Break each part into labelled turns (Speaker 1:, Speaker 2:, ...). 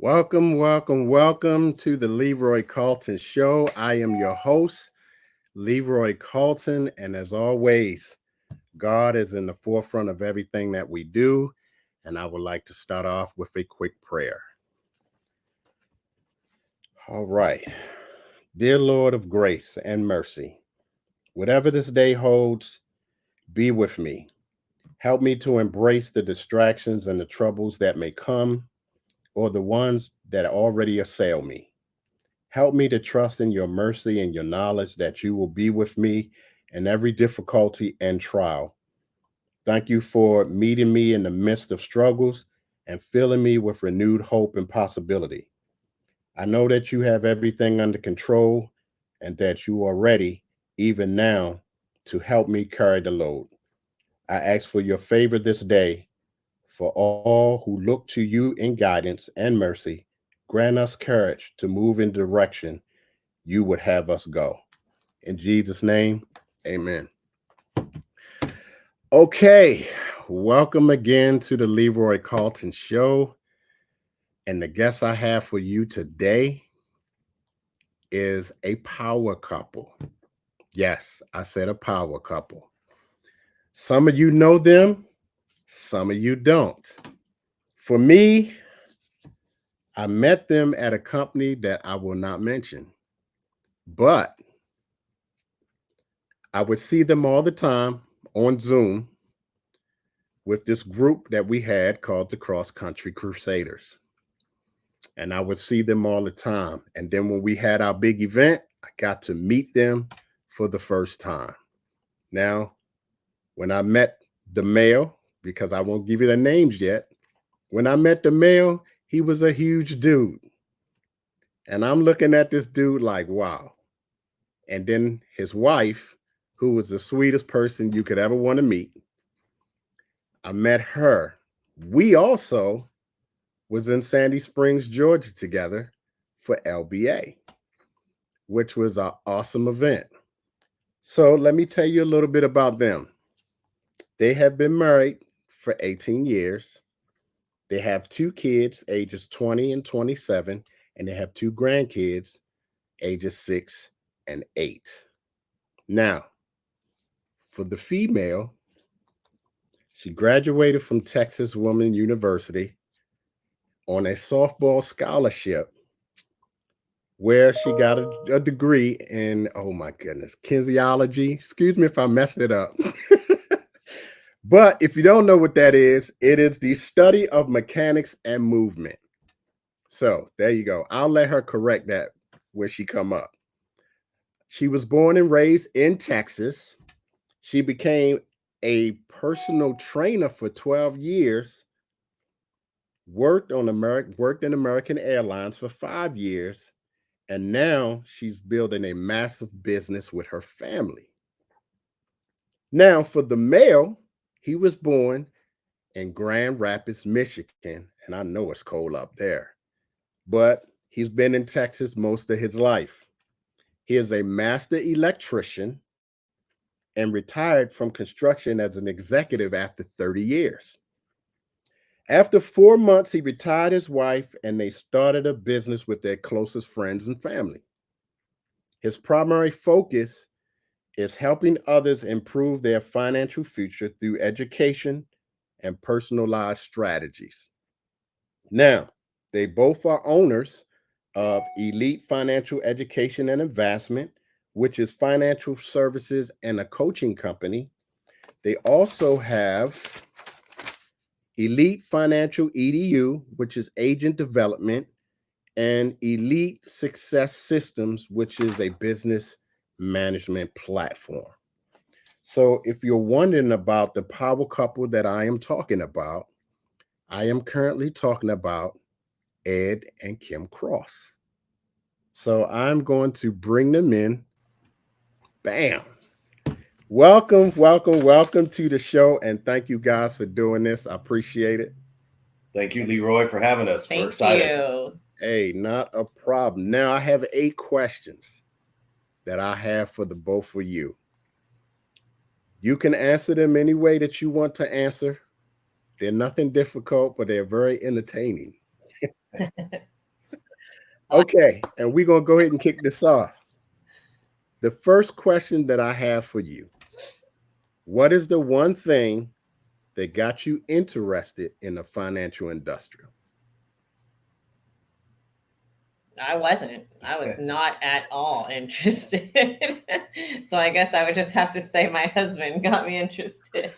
Speaker 1: Welcome to the Leroy Carlton Show. I am your host, Leroy Carlton, and as always, God is in the forefront of everything that we do. And I would like to start off with a quick prayer. All right. Dear Lord of grace and mercy, whatever this day holds, be with me. Help me to embrace the distractions and the troubles that may come or the ones that already assail me. Help me to trust in your mercy and your knowledge that you will be with me in every difficulty and trial. Thank you for meeting me in the midst of struggles and filling me with renewed hope and possibility. I know that you have everything under control and that you are ready, even now, to help me carry the load. I ask for your favor this day for all who look to you in guidance and mercy. Grant us courage to move in the direction you would have us go. In Jesus' name, amen. Okay, welcome again to the Leroy Carlton Show. And the guest I have for you today is a power couple. Yes, I said a power couple. Some of you know them, some of you don't. For me, I met them at a company that I will not mention, but I would see them all the time on Zoom with this group that we had called the Cross Country Crusaders. And I would see them all the time. And then when we had our big event, I got to meet them for the first time. Now, when I met the male, because I won't give you the names yet, when I met the male, he was a huge dude. And I'm looking at this dude like, wow. And then his wife, who was the sweetest person you could ever want to meet, I met her. We also was in Sandy Springs, Georgia together for LBA, which was an awesome event. So let me tell you a little bit about them. They have been married for 18 years. They have two kids, ages 20 and 27, and they have two grandkids, ages 6 and 8. Now, for the female, she graduated from Texas Woman University on a softball scholarship where she got a degree in, oh my goodness, kinesiology. Excuse me if I messed it up. But if you don't know what that is, it is the study of mechanics and movement. So there you go. I'll let her correct that when she come up. She was born and raised in Texas. She became a personal trainer for 12 years, worked in American Airlines for 5 years, and now she's building a massive business with her family. Now, for the male, he was born in Grand Rapids, Michigan, and I know it's cold up there, but he's been in Texas most of his life. He is a master electrician and retired from construction as an executive after 30 years. After 4 months, he retired his wife and they started a business with their closest friends and family. His primary focus is helping others improve their financial future through education and personalized strategies. Now, they both are owners of Elite Financial Education and Investment, which is financial services and a coaching company. They also have Elite Financial EDU, which is agent development, and Elite Success Systems, which is a business management platform. So, if you're wondering about the power couple that I am talking about, I am currently talking about Ed and Kim Cross. So, I'm going to bring them in. Bam. Welcome to the show. And thank you guys for doing this. I appreciate it.
Speaker 2: Thank you, Leroy, for having us. We're
Speaker 3: Thank
Speaker 2: excited.
Speaker 3: you.
Speaker 1: Hey, not a problem. Now, I have 8 questions that I have for the both of you. You can answer them any way that you want to answer. They're nothing difficult, but they're very entertaining. Okay, and we're going to go ahead and kick this off. The first question that I have for you: what is the one thing that got you interested in the financial industrial?
Speaker 3: I wasn't. I was not at all interested. So I guess I would just have to say my husband got me interested.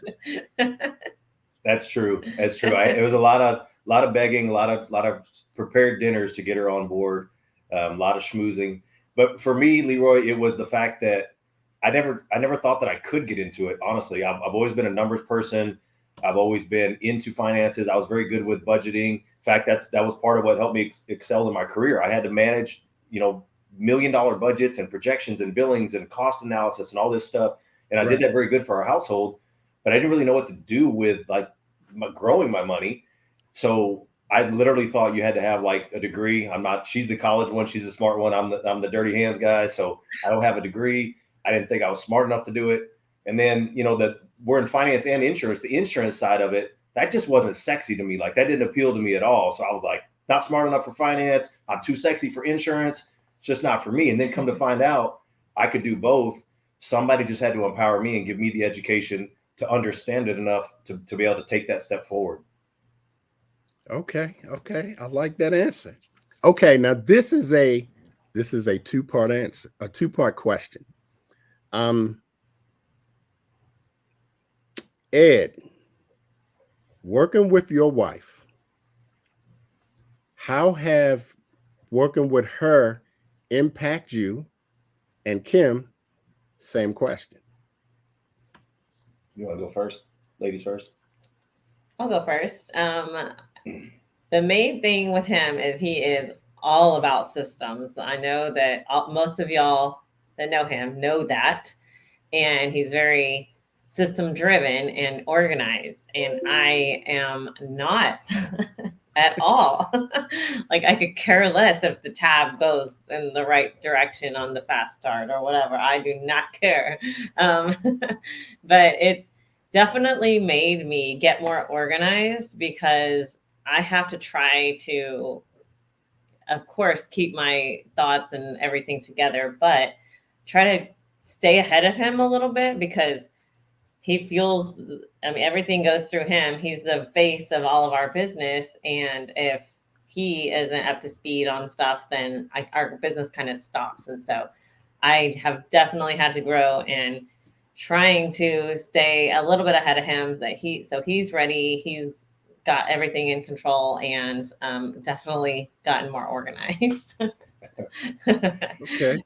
Speaker 2: That's true. That's true. It was a lot of begging, a lot of prepared dinners to get her on board, a lot of schmoozing. But for me, Leroy, it was the fact that I never thought that I could get into it. Honestly, I've always been a numbers person. I've always been into finances. I was very good with budgeting. In fact, that was part of what helped me excel in my career. I had to manage, $1 million budgets and projections and billings and cost analysis and all this stuff, and I did that very good for our household. But I didn't really know what to do with growing my money. So I literally thought you had to have like a degree. I'm not. She's the college one. She's the smart one. I'm the dirty hands guy. So I don't have a degree. I didn't think I was smart enough to do it. And then that we're in finance and insurance. The insurance side of it, that just wasn't sexy to me. Like that didn't appeal to me at all. So I was like, not smart enough for finance. I'm too sexy for insurance. It's just not for me. And then come to find out, I could do both. Somebody just had to empower me and give me the education to understand it enough to be able to take that step forward.
Speaker 1: Okay. I like that answer. Okay, now this is a two-part answer, a two-part question. Ed, working with your wife, how have working with her impact you? And Kim, same question.
Speaker 2: You want to go first? Ladies first?
Speaker 3: I'll go first. The main thing with him is he is all about systems. I know that most of y'all that know him know that. And he's very system driven and organized. And I am not at all. Like I could care less if the tab goes in the right direction on the fast start or whatever. I do not care. But it's definitely made me get more organized because I have to try to, of course, keep my thoughts and everything together, but try to stay ahead of him a little bit because he feels, I mean, everything goes through him. He's the face of all of our business. And if he isn't up to speed on stuff, then our business kind of stops. And so I have definitely had to grow in trying to stay a little bit ahead of him so he's ready. He's got everything in control and definitely gotten more organized.
Speaker 1: Okay.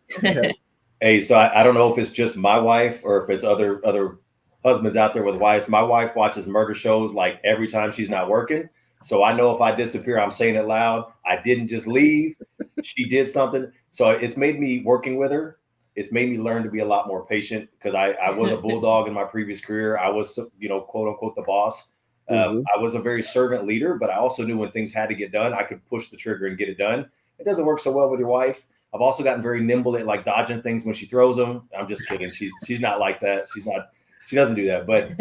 Speaker 2: Hey, so I don't know if it's just my wife or if it's other husbands out there with wives. My wife watches murder shows like every time she's not working. So I know if I disappear, I'm saying it loud. I didn't just leave. She did something. So it's made me working with her. It's made me learn to be a lot more patient because I was a bulldog in my previous career. I was, quote unquote, the boss. I was a very servant leader, but I also knew when things had to get done, I could push the trigger and get it done. It doesn't work so well with your wife. I've also gotten very nimble at like dodging things when she throws them. I'm just kidding. She's not like that. She doesn't do that. But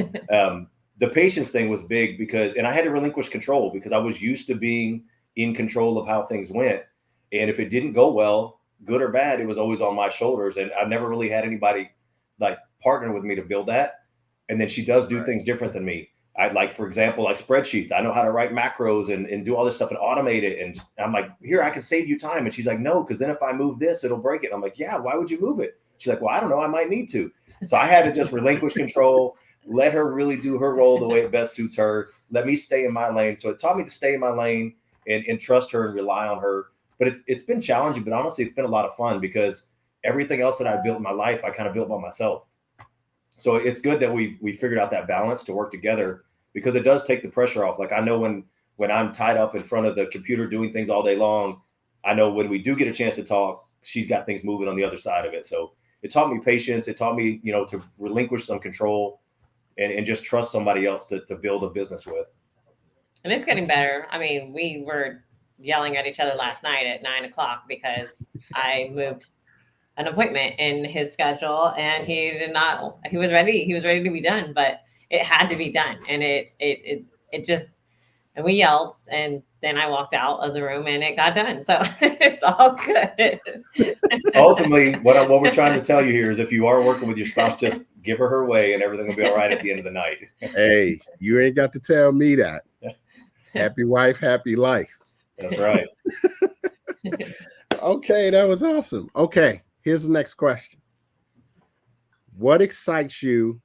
Speaker 2: the patience thing was big and I had to relinquish control because I was used to being in control of how things went. And if it didn't go well, good or bad, it was always on my shoulders. And I've never really had anybody like partner with me to build that. And then she does do things different than me. I like, for example, like spreadsheets. I know how to write macros and do all this stuff and automate it. And I'm like, here, I can save you time. And she's like, no, because then if I move this, it'll break it. I'm like, yeah, why would you move it? She's like, well, I don't know. I might need to. So I had to just relinquish control, let her really do her role the way it best suits her. Let me stay in my lane. So it taught me to stay in my lane and trust her and rely on her. But it's been challenging, but honestly, it's been a lot of fun because everything else that I built in my life, I kind of built by myself. So it's good that we figured out that balance to work together because it does take the pressure off. Like I know when I'm tied up in front of the computer doing things all day long, I know when we do get a chance to talk, she's got things moving on the other side of it. So it taught me patience. It taught me, to relinquish some control and just trust somebody else to build a business with.
Speaker 3: And it's getting better. I mean, we were yelling at each other last night at 9:00 because I moved an appointment in his schedule and he was ready to be done, but it had to be done. And it just, and we yelled, and then I walked out of the room and it got done. So it's all good.
Speaker 2: Ultimately, what we're trying to tell you here is if you are working with your spouse, just give her way and everything will be all right at the end of the night.
Speaker 1: Hey, you ain't got to tell me that. Happy wife, happy life.
Speaker 2: That's right.
Speaker 1: Okay, that was awesome. Okay, here's the next question. What excites you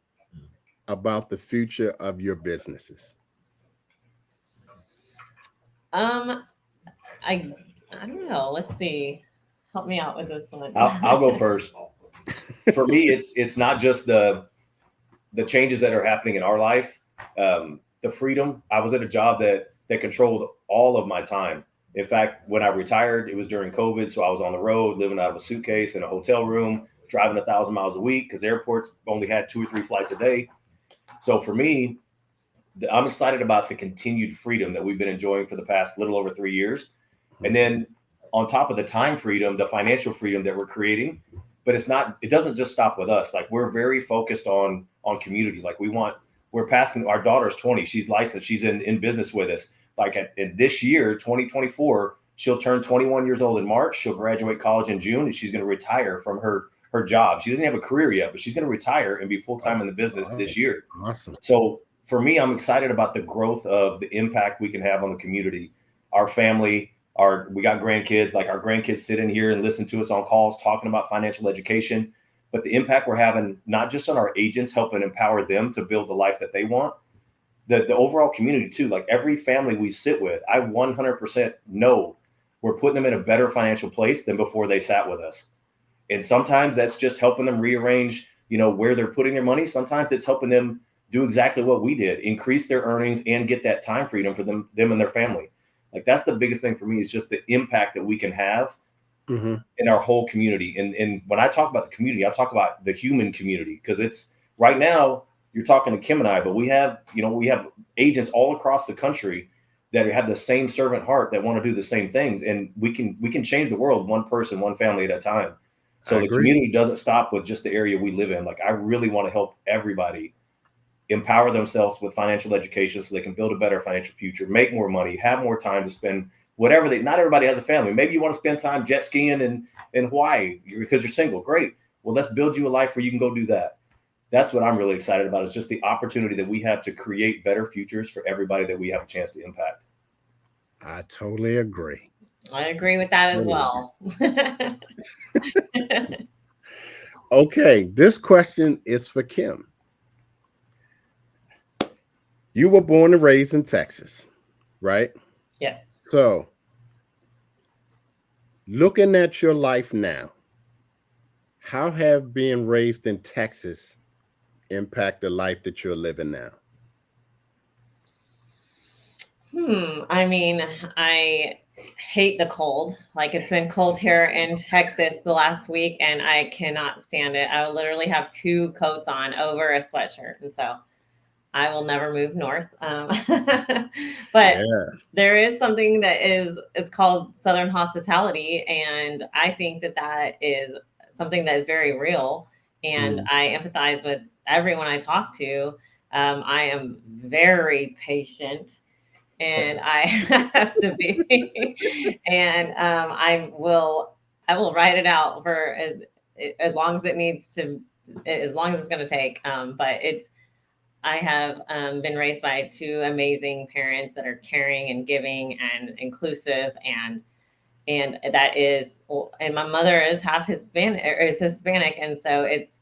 Speaker 1: about the future of your businesses?
Speaker 3: I don't know. Let's see. Help me out with this one.
Speaker 2: I'll go first. For me, it's not just the changes that are happening in our life, the freedom. I was at a job that controlled all of my time. In fact, when I retired, it was during COVID, so I was on the road, living out of a suitcase in a hotel room, driving 1,000 miles a week because airports only had 2 or 3 flights a day. So for me, I'm excited about the continued freedom that we've been enjoying for the past little over 3 years. And then on top of the time freedom, the financial freedom that we're creating, but it doesn't just stop with us. Like we're very focused on community. Like we're passing, our daughter's 20, she's licensed, she's in business with us. Like in this year, 2024, she'll turn 21 years old in March. She'll graduate college in June, and she's going to retire from her job. She doesn't have a career yet, but she's going to retire and be full-time in the business this year.
Speaker 1: Awesome.
Speaker 2: So for me, I'm excited about the growth of the impact we can have on the community, our family, we got grandkids, like our grandkids sit in here and listen to us on calls talking about financial education, but the impact we're having, not just on our agents, helping empower them to build the life that they want, the overall community too. Like every family we sit with, I 100% know we're putting them in a better financial place than before they sat with us. And sometimes that's just helping them rearrange, where they're putting their money. Sometimes it's helping them do exactly what we did, increase their earnings and get that time freedom for them and their family. Like that's the biggest thing for me, is just the impact that we can have in our whole community. And when I talk about the community, I talk about the human community, because it's right now you're talking to Kim and I, but we have agents all across the country that have the same servant heart that want to do the same things. And we can change the world one person, one family at a time. So the community doesn't stop with just the area we live in. Like I really want to help everybody empower themselves with financial education so they can build a better financial future, make more money, have more time to spend whatever not everybody has a family. Maybe you want to spend time jet skiing in Hawaii because you're single. Great. Well, let's build you a life where you can go do that. That's what I'm really excited about, is just the opportunity that we have to create better futures for everybody that we have a chance to impact.
Speaker 1: I totally agree.
Speaker 3: I agree with that as well.
Speaker 1: Okay, this question is for Kim. You were born and raised in Texas, right?
Speaker 3: Yes.
Speaker 1: So, looking at your life now, how have being raised in Texas impact the life that you're living now?
Speaker 3: I mean, I hate the cold. Like it's been cold here in Texas the last week and I cannot stand it. I will literally have 2 coats on over a sweatshirt. And so I will never move north. But there is something that is called Southern hospitality. And I think that is something that is very real. And I empathize with everyone I talk to. I am very patient. And I have to be, and I will write it out for as long as it needs to, as long as it's going to take. But I have been raised by 2 amazing parents that are caring and giving and inclusive, and that is, and my mother is half Hispanic, and so it's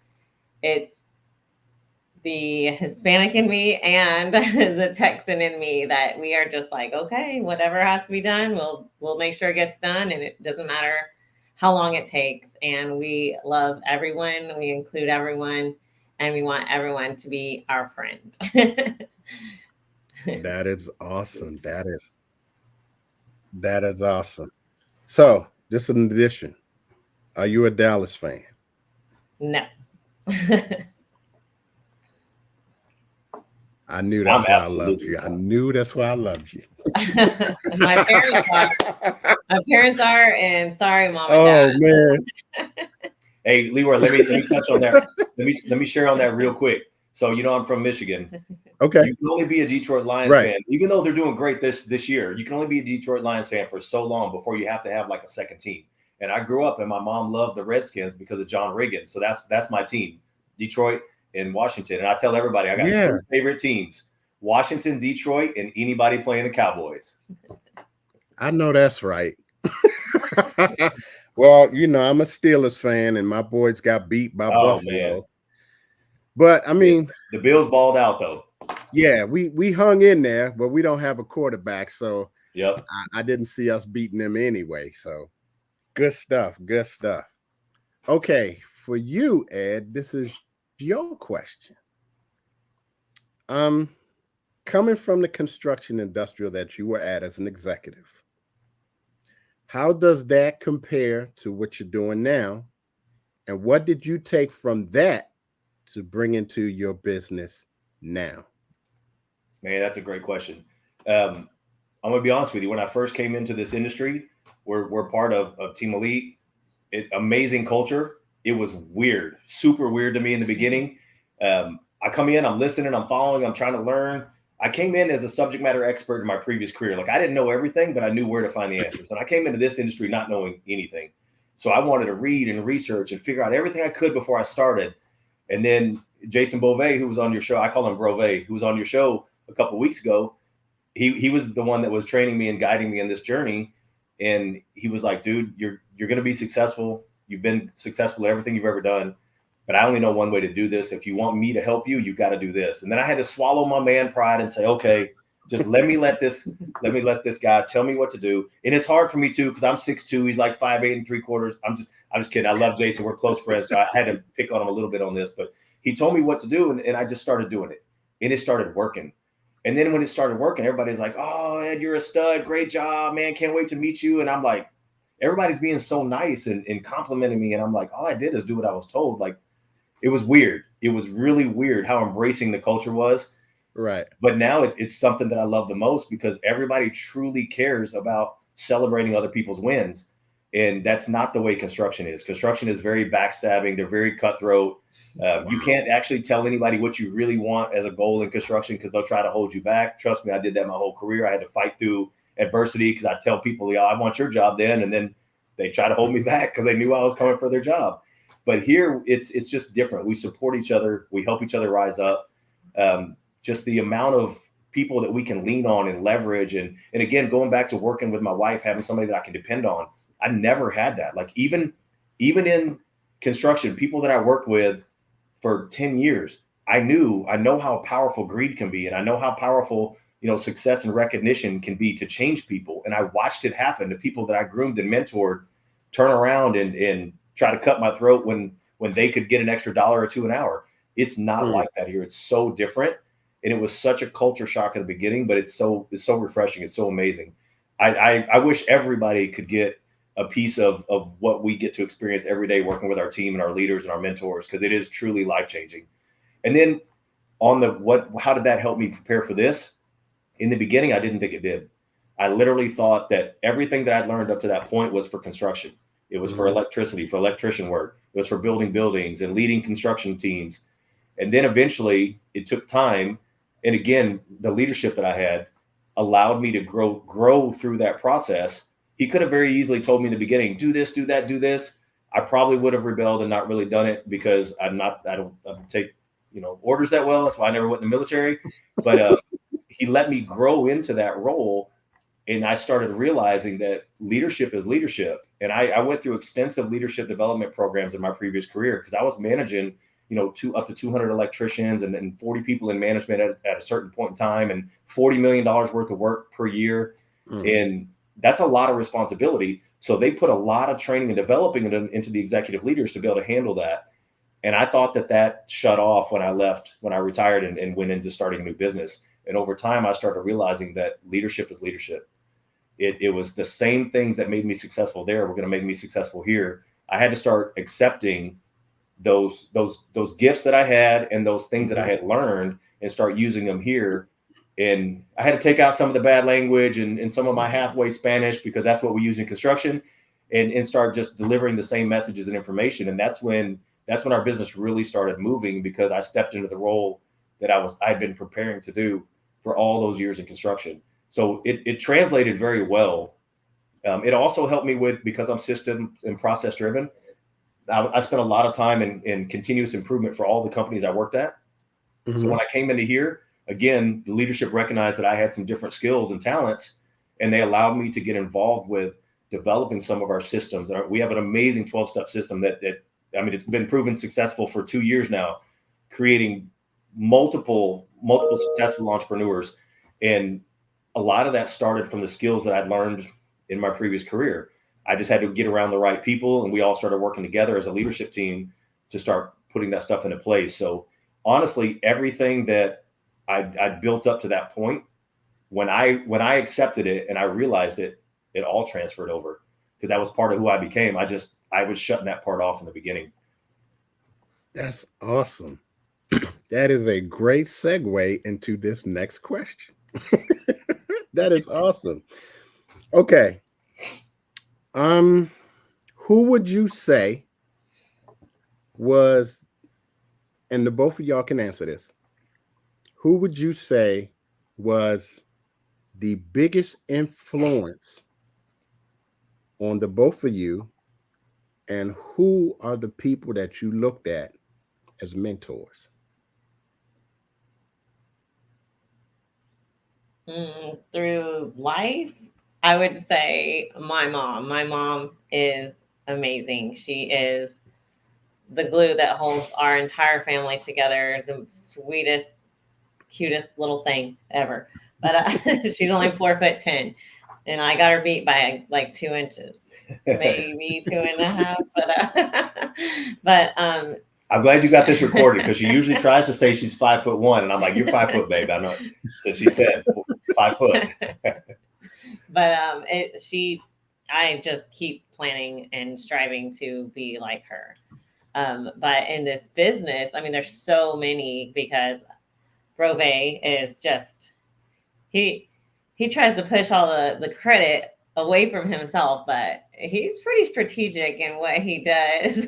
Speaker 3: the Hispanic in me and the Texan in me that we are just like, okay, whatever has to be done, we'll make sure it gets done, and it doesn't matter how long it takes. And we love everyone, we include everyone, and we want everyone to be our friend.
Speaker 1: That is awesome. That is awesome. So, just an addition, are you a Dallas fan?
Speaker 3: No.
Speaker 1: I knew that's why I loved you. I knew that's why I loved you.
Speaker 3: My parents are, and sorry, Mom and Dad.
Speaker 1: Man.
Speaker 2: Hey, Leroy, let me touch on that. Let me share on that real quick. So, I'm from Michigan.
Speaker 1: Okay.
Speaker 2: You can only be a Detroit Lions fan, even though they're doing great this year. You can only be a Detroit Lions fan for so long before you have to have like a second team. And I grew up, and my mom loved the Redskins because of John Riggins. So that's my team, Detroit and Washington. And I tell everybody, I got three favorite teams: Washington, Detroit, and anybody playing the Cowboys.
Speaker 1: I know that's right. Well, I'm a Steelers fan, and my boys got beat by Buffalo. Man. But I mean,
Speaker 2: the Bills balled out though.
Speaker 1: Yeah, we hung in there, but we don't have a quarterback, so
Speaker 2: yep.
Speaker 1: I didn't see us beating them anyway. So good stuff. Good stuff. Okay, for you, Ed, this is your question. Coming from the construction industrial that you were at as an executive, how does that compare to what you're doing now? And what did you take from that to bring into your business now?
Speaker 2: Man, that's a great question. I'm going to be honest with you. When I first came into this industry, we're part of Team Elite. Amazing culture. It was weird, super weird to me in the beginning. I come in, I'm listening, I'm following, I'm trying to learn. I came in as a subject matter expert in my previous career. Like, I didn't know everything, but I knew where to find the answers. And I came into this industry not knowing anything. So I wanted to read and research and figure out everything I could before I started. And then Jason Bove, who was on your show, I call him Brove, who was on your show a couple of weeks ago, he was the one that was training me and guiding me in this journey. And he was like, dude, you're going to be successful. You've been successful at everything you've ever done, but I only know one way to do this. If you want me to help you, you got to do this. And then I had to swallow my man pride and say, okay, just let me let this guy tell me what to do. And it's hard for me too, because I'm 6'2", he's like 5'8 3/4. I'm just kidding. I love Jason. We're close friends. So I had to pick on him a little bit on this, but he told me what to do, and I just started doing it. And it started working. And then when it started working, everybody's like, oh, Ed, you're a stud. Great job, man. Can't wait to meet you. And I'm like, everybody's being so nice and complimenting me. And I'm like, all I did is do what I was told. Like, it was weird. It was really weird how embracing the culture was.
Speaker 1: Right.
Speaker 2: But now it's something that I love the most, because everybody truly cares about celebrating other people's wins. And that's not the way construction is. Construction is very backstabbing. They're very cutthroat. You can't actually tell anybody what you really want as a goal in construction, because they'll try to hold you back. Trust me, I did that my whole career. I had to fight through adversity, because I tell people, yeah, I want your job then. And then they try to hold me back because they knew I was coming for their job. But here it's just different. We support each other. We help each other rise up. Just the amount of people that we can lean on and leverage. And again, going back to working with my wife, having somebody that I can depend on. I never had that. Like, even in construction, people that I worked with for 10 years, I know how powerful greed can be. And I know how powerful, success and recognition can be to change people. And I watched it happen to people that I groomed and mentored turn around and try to cut my throat when they could get an extra $1 or $2 an hour. It's not like that here. It's so different. And it was such a culture shock at the beginning, but it's so refreshing. It's so amazing. I wish everybody could get a piece of what we get to experience every day working with our team and our leaders and our mentors, because it is truly life-changing. And then on how did that help me prepare for this? In the beginning, I didn't think it did. I literally thought that everything that I'd learned up to that point was for construction. It was for electricity, for electrician work. It was for building buildings and leading construction teams. And then eventually it took time. And again, the leadership that I had allowed me to grow through that process. He could have very easily told me in the beginning, do this, do that, do this. I probably would have rebelled and not really done it, because I don't take, orders that well. That's why I never went in the military. But he let me grow into that role. And I started realizing that leadership is leadership. And I went through extensive leadership development programs in my previous career, because I was managing, up to 200 electricians and 40 people in management at a certain point in time, and $40 million worth of work per year. And that's a lot of responsibility. So they put a lot of training and developing into the executive leaders to be able to handle that. And I thought that shut off when I retired and went into starting a new business. And over time, I started realizing that leadership is leadership. It was the same things that made me successful there were going to make me successful here. I had to start accepting those gifts that I had and those things that I had learned and start using them here. And I had to take out some of the bad language and some of my halfway Spanish, because that's what we use in construction, and start just delivering the same messages and information. And that's when our business really started moving, because I stepped into the role that I'd been preparing to do for all those years in construction. So it translated very well. It also helped me because I'm system and process driven. I spent a lot of time in continuous improvement for all the companies I worked at. Mm-hmm. So when I came into here, again, the leadership recognized that I had some different skills and talents, and they allowed me to get involved with developing some of our systems. We have an amazing 12-step system that it's been proven successful for 2 years now, creating multiple successful entrepreneurs. And a lot of that started from the skills that I'd learned in my previous career. I just had to get around the right people, and we all started working together as a leadership team to start putting that stuff into place. So honestly, everything that I built up to that point, when I accepted it and I realized it all transferred over, because that was part of who I became. I was shutting that part off in the beginning.
Speaker 1: That's awesome. That is a great segue into this next question. That is awesome. Okay. Who would you say was, and the both of y'all can answer this, who would you say was the biggest influence on the both of you, and who are the people that you looked at as mentors?
Speaker 3: Through life, I would say my mom. My mom is amazing. She is the glue that holds our entire family together, the sweetest, cutest little thing ever. But she's only 4'10", and I got her beat by like 2 inches, maybe 2.5. But
Speaker 2: I'm glad you got this recorded, because she usually tries to say she's 5'1", and I'm like, "You're 5 foot, babe." I know. So she said 5 foot.
Speaker 3: But I just keep planning and striving to be like her. But in this business, I mean, there's so many, because Rove is just, he tries to push all the credit away from himself, but he's pretty strategic in what he does.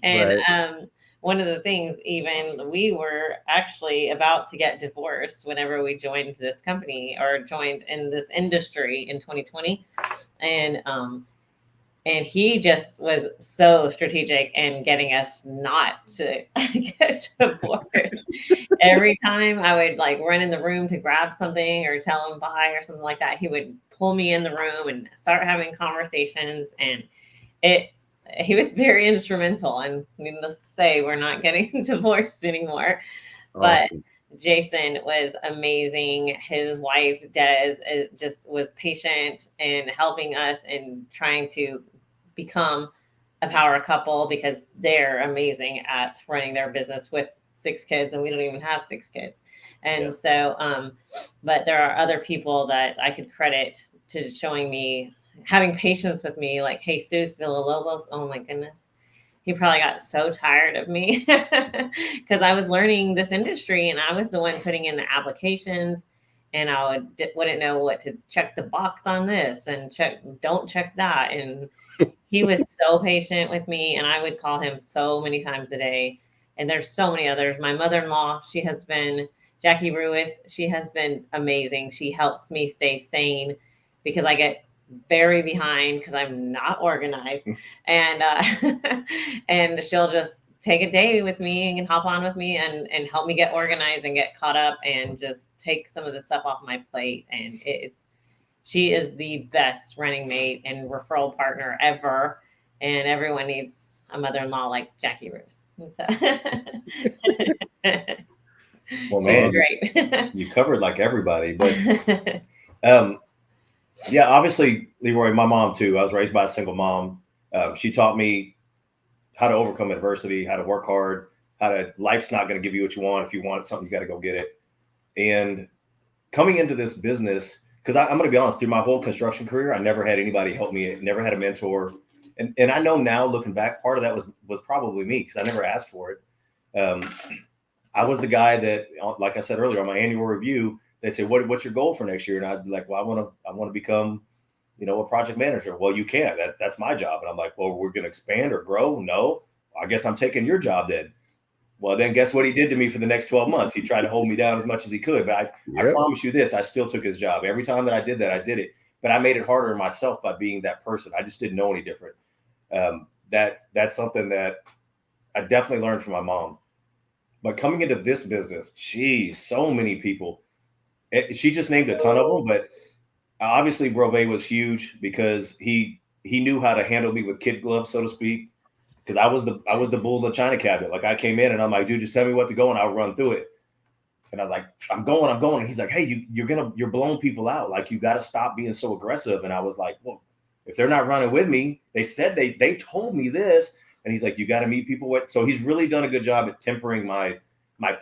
Speaker 3: And right. One of the things, even we were actually about to get divorced whenever we joined this company, or joined in this industry in 2020. And he just was so strategic in getting us not to get divorced. Every time I would like run in the room to grab something or tell him bye or something like that, he would pull me in the room and start having conversations. And he was very instrumental. And needless to say, we're not getting divorced anymore. Awesome. But Jason was amazing. His wife, Des, just was patient and helping us and trying to become a power couple, because they're amazing at running their business with 6 kids, and we don't even have 6 kids. And so, but there are other people that I could credit to showing me, having patience with me, like Jesus Villalobos. Oh my goodness. He probably got so tired of me because I was learning this industry, and I was the one putting in the applications, and I wouldn't know what to check the box on this and don't check that. And he was so patient with me, and I would call him so many times a day. And there's so many others. My mother-in-law, Jackie Ruiz, she has been amazing. She helps me stay sane, because I get very behind because I'm not organized. And and she'll just take a day with me and hop on with me and help me get organized and get caught up and just take some of the stuff off my plate. And she is the best running mate and referral partner ever. And everyone needs a mother-in-law like Jackie Ruiz. So.
Speaker 2: Well, man, great. You covered like everybody, but yeah, obviously, Leroy, my mom too. I was raised by a single mom. She taught me how to overcome adversity, how to work hard, life's not going to give you what you want. If you want something, you got to go get it. And coming into this business, because I'm going to be honest, through my whole construction career, I never had anybody help me. Never had a mentor. And I know now, looking back, part of that was probably me, because I never asked for it. I was the guy that, like I said earlier, on my annual review, they say, what's your goal for next year? And I'd be like, well, I want to become, a project manager. Well, you can't. That's my job. And I'm like, well, we're going to expand or grow? No, I guess I'm taking your job then. Well, then guess what he did to me for the next 12 months? He tried to hold me down as much as he could. But I
Speaker 1: Yep.
Speaker 2: promise you this, I still took his job. Every time that I did that, I did it. But I made it harder on myself by being that person. I just didn't know any different. That's something that I definitely learned from my mom. But coming into this business, geez, so many people. She just named a ton of them, but obviously Brove was huge because he knew how to handle me with kid gloves, so to speak. Because I was the bull in the china cabinet. Like I came in and I'm like, dude, just tell me what to go and I'll run through it. And I was like, I'm going. And he's like, hey, you're blowing people out. Like you got to stop being so aggressive. And I was like, well, if they're not running with me, they said they told me this. And he's like, you got to meet people with. So he's really done a good job at tempering my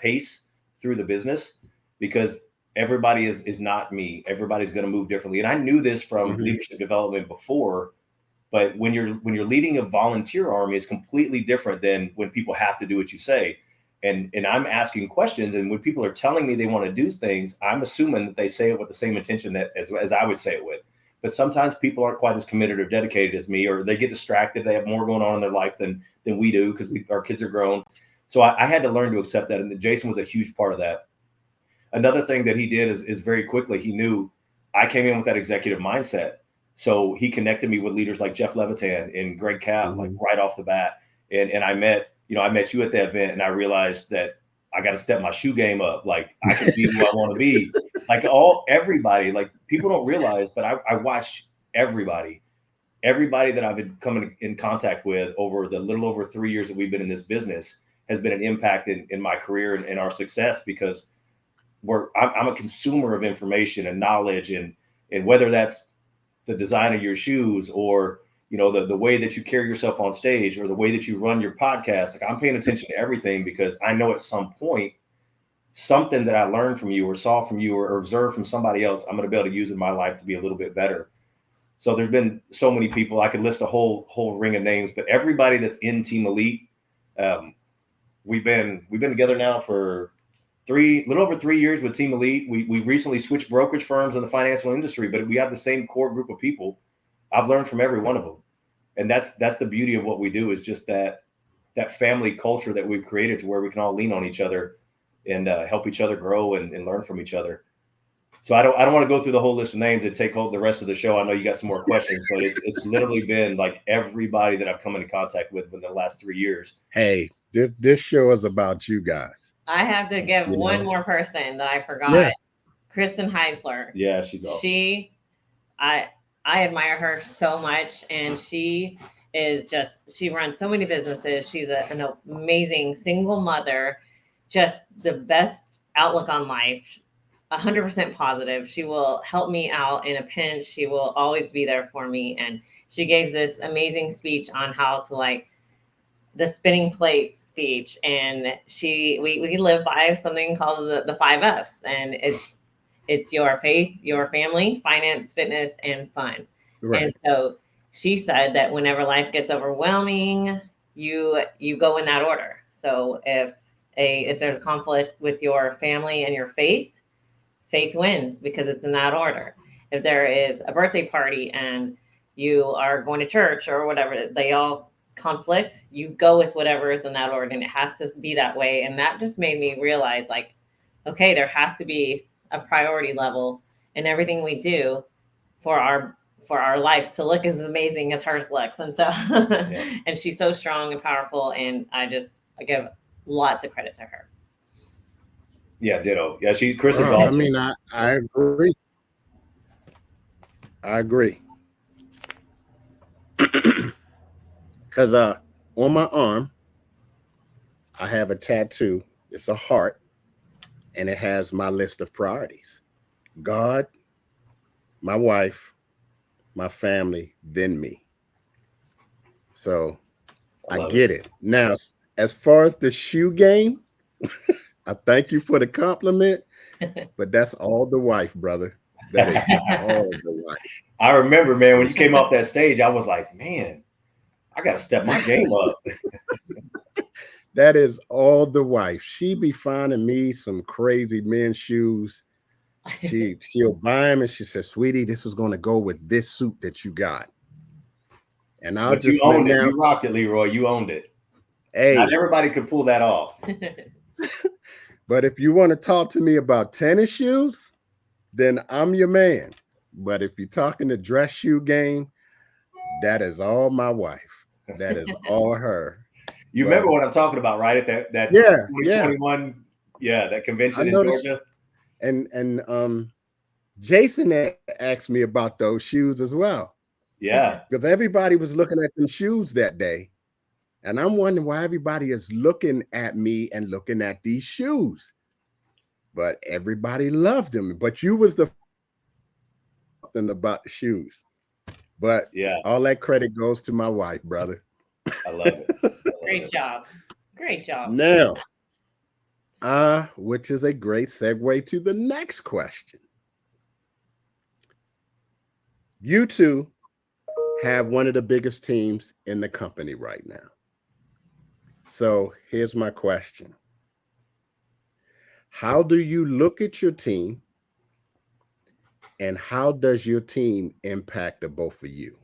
Speaker 2: pace through the business because everybody is not me. Everybody's going to move differently. And I knew this from leadership development before. But when you're leading a volunteer army, it's completely different than when people have to do what you say. And I'm asking questions, and when people are telling me they want to do things, I'm assuming that they say it with the same intention that as I would say it with. But sometimes people aren't quite as committed or dedicated as me, or they get distracted. They have more going on in their life than we do because our kids are grown. So I had to learn to accept that, and Jason was a huge part of that. Another thing that he did is very quickly, he knew I came in with that executive mindset. So he connected me with leaders like Jeff Levitan and Greg Capp, like right off the bat. And I met you at that event, and I realized that I got to step my shoe game up. Like I can be who I want to be. Like everybody, like people don't realize, but I watch everybody that I've been coming in contact with over the little over 3 years that we've been in this business has been an impact in my career and our success because I'm a consumer of information and knowledge and whether that's the design of your shoes or the way that you carry yourself on stage or the way that you run your podcast. Like I'm paying attention to everything because I know at some point something that I learned from you or saw from you or observed from somebody else, I'm going to be able to use in my life to be a little bit better. So there's been so many people. I could list a whole ring of names, but everybody that's in Team Elite, we've been together now for little over 3 years with Team Elite. We recently switched brokerage firms in the financial industry, but we have the same core group of people. I've learned from every one of them. And that's the beauty of what we do is just that family culture that we've created to where we can all lean on each other and help each other grow and learn from each other. So I don't want to go through the whole list of names and take hold the rest of the show. I know you got some more questions, but it's literally been like everybody that I've come into contact with in the last 3 years.
Speaker 1: Hey, this show is about you guys.
Speaker 3: I have to give one more person that I forgot.
Speaker 1: Yeah.
Speaker 3: Kristen Heisler.
Speaker 2: Yeah, she's awesome.
Speaker 3: I admire her so much, and she runs so many businesses. She's an amazing single mother, just the best outlook on life, 100% positive. She will help me out in a pinch. She will always be there for me. And she gave this amazing speech on how to the spinning plates speech. And we live by something called the 5 F's, and it's your faith, your family, finance, fitness, and fun. Right. And so she said that whenever life gets overwhelming, you go in that order. So if there's conflict with your family and your faith wins because it's in that order. If there is a birthday party and you are going to church or whatever, they all conflict, you go with whatever is in that order, and it has to be that way. And that just made me realize, okay, there has to be a priority level in everything we do for our lives to look as amazing as hers looks. And so yeah. And she's so strong and powerful, and I give lots of credit to her.
Speaker 2: Yeah, ditto. Yeah, Kristen's awesome.
Speaker 1: I mean, I agree. I agree. Because on my arm, I have a tattoo. It's a heart, and it has my list of priorities. God, my wife, my family, then me. So I get it. Now, as far as the shoe game, I thank you for the compliment, but that's all the wife, brother. That is all the wife.
Speaker 2: I remember, man, when you came off that stage, I was like, man, I got to step my game up.
Speaker 1: That is all the wife. She be finding me some crazy men's shoes. She'll buy them and she says, sweetie, this is going to go with this suit that you got. And I'll
Speaker 2: but
Speaker 1: just
Speaker 2: you owned it. You rocked it, Leroy. You owned it.
Speaker 1: Hey,
Speaker 2: Not everybody could pull that off.
Speaker 1: but if you want to talk to me about tennis shoes, then I'm your man. But if you're talking the dress shoe game, that is all my wife. That is all her.
Speaker 2: You
Speaker 1: But
Speaker 2: remember what I'm talking about, right? At that
Speaker 1: yeah,
Speaker 2: 2021, that
Speaker 1: I
Speaker 2: convention in
Speaker 1: noticed.
Speaker 2: Georgia.
Speaker 1: And Jason asked me about those shoes as well,
Speaker 2: Yeah.
Speaker 1: because everybody was looking at them shoes that day. And I'm wondering why everybody is looking at me and looking at these shoes. But everybody loved them. But you was the thing about the shoes. But
Speaker 2: Yeah.
Speaker 1: all that credit goes to my wife, brother.
Speaker 2: I love it.
Speaker 3: Great job. Great job.
Speaker 1: Now, which is a great segue to the next question. You two have one of the biggest teams in the company right now. So here's my question. How do you look at your team, and how does your team impact the both of you?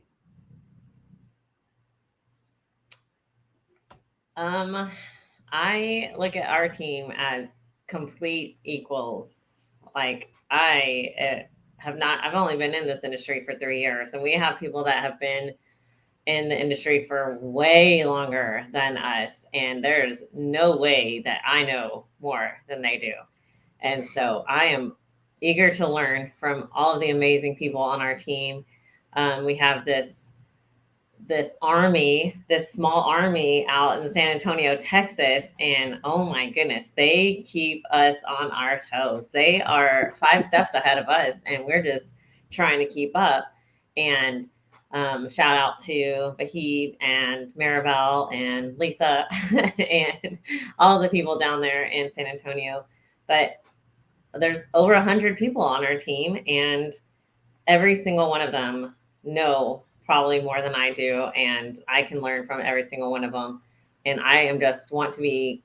Speaker 3: I look at our team as complete equals. Like I've only been in this industry for 3 years, and we have people that have been in the industry for way longer than us. And there's no way that I know more than they do. And so I am eager to learn from all of the amazing people on our team. We have this army, this small army out in San Antonio, Texas. And oh my goodness, they keep us on our toes. They are 5 steps ahead of us, and we're just trying to keep up. And shout out to Vahid and Maribel and Lisa and all the people down there in San Antonio. But there's over 100 people on our team, and every single one of them know probably more than I do, and I can learn from every single one of them. And I am just want to be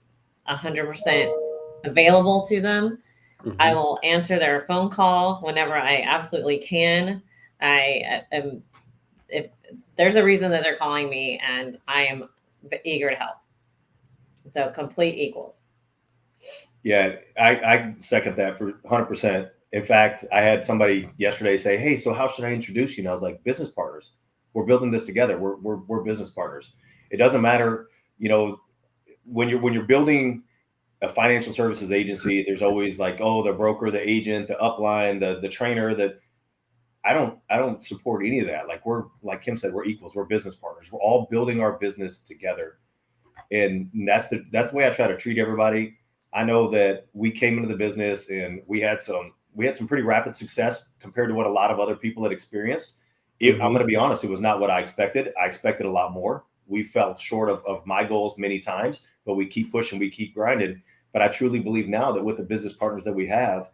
Speaker 3: 100% available to them.
Speaker 1: Mm-hmm.
Speaker 3: I will answer their phone call whenever I absolutely can. I am, if there's a reason that they're calling me, and I am eager to help. So complete equals.
Speaker 2: Yeah, I second that for 100%. In fact, I had somebody yesterday say, "Hey, so how should I introduce you?" And I was like, "Business partners. We're building this together. We're business partners. It doesn't matter, when you're building a financial services agency. There's always like, oh, the broker, the agent, the upline, the trainer. That I don't support any of that. Like like Kim said, we're equals. We're business partners. We're all building our business together, and that's the way I try to treat everybody. I know that we came into the business and we had some pretty rapid success compared to what a lot of other people had experienced. I'm going to be honest, it was not what I expected. I expected a lot more. We fell short of my goals many times, but we keep pushing, we keep grinding. But I truly believe now that with the business partners that we have,